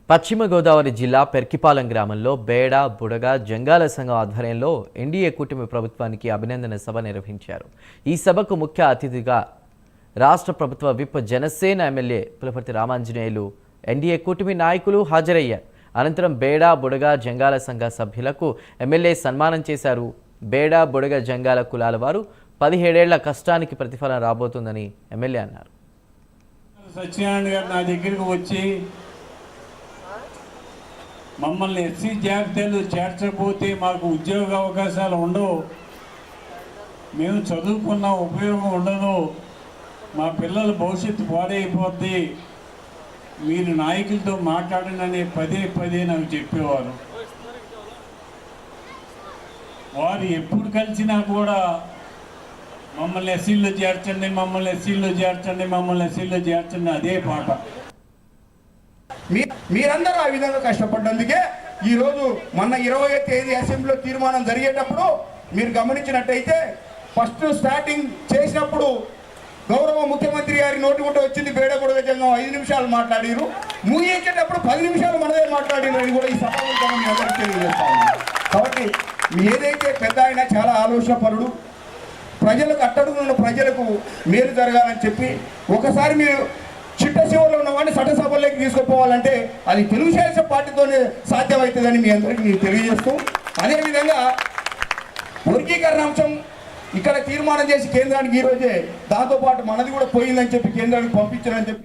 పశ్చిమ గోదావరి జిల్లా పెర్కిపాలెం గ్రామంలో బేడ బుడగ జంగాల సంఘం ఆధ్వర్యంలో ఎన్డీఏ కూటమి ప్రభుత్వానికి అభినందన సభ నిర్వహించారు. ఈ సభకు ముఖ్య అతిథిగా రాష్ట్ర ప్రభుత్వ whip Janasena MLA Pulaparthi Ramanjaneyulu, NDA కూటమి నాయకులు హాజరయ్యారు. అనంతరం బేడ బుడగ జంగాల సంఘ సభ్యులకు ఎమ్మెల్యే సన్మానం చేశారు. బేడ బుడగ జంగాల కులాల వారు 17 ఏళ్ల కష్టానికి ప్రతిఫలం రాబోతుందని ఎమ్మెల్యే అన్నారు. సత్యనారాయణ గారు నా దగ్గరికి వచ్చి మమ్మల్ని ఎస్సీ జాబితాలో చేర్చకపోతే మాకు ఉద్యోగ అవకాశాలు ఉండవు, మేము చదువుకున్న ఉపయోగం ఉండదు, మా పిల్లల భవిష్యత్తు పాడైపోద్ది, మీరు నాయకులతో మాట్లాడండి అని పదే నాకు చెప్పేవారు. వారు ఎప్పుడు కలిసినా కూడా మమ్మల్ని ఎస్సీలో చేర్చండి, మమ్మల్ని ఎస్సీలో చేర్చండి, మమ్మల్ని ఎస్సీలో చేర్చండి అదే పాట. మీరందరూ ఆ విధంగా కష్టపడ్డందుకే ఈరోజు మొన్న 20వ తేదీ అసెంబ్లీలో తీర్మానం జరిగేటప్పుడు మీరు గమనించినట్టయితే ఫస్ట్ స్టార్టింగ్ చేసినప్పుడు గౌరవ ముఖ్యమంత్రి గారి నోటి గుంట వచ్చింది బేడ బుడగ జంగం 5 నిమిషాలు మాట్లాడారు, ముగించేటప్పుడు 10 నిమిషాలు మనదే మాట్లాడారు అని కూడా ఈ సభలో మీ అందరికీ తెలియజేస్తా ఉన్నాను. కాబట్టి ఏదైతే పెద్ద ఆయన చాలా ఆలోచనపరుడు, ప్రజలకు అట్టడుగున్న ప్రజలకు మేలు జరగాలని చెప్పి ఒకసారి మీరు చిట్టశివలో ఉన్న వాడిని చట్టసభల్లోకి తీసుకుపోవాలంటే అది తెలుగుదేశం పార్టీతోనే సాధ్యమవుతుందని మీ అందరికీ తెలియజేస్తూ, అదేవిధంగా వర్గీకరణ అంశం ఇక్కడ తీర్మానం చేసి కేంద్రానికి ఈరోజే దాంతోపాటు మనది కూడా పోయిందని చెప్పి కేంద్రానికి పంపించారని చెప్పి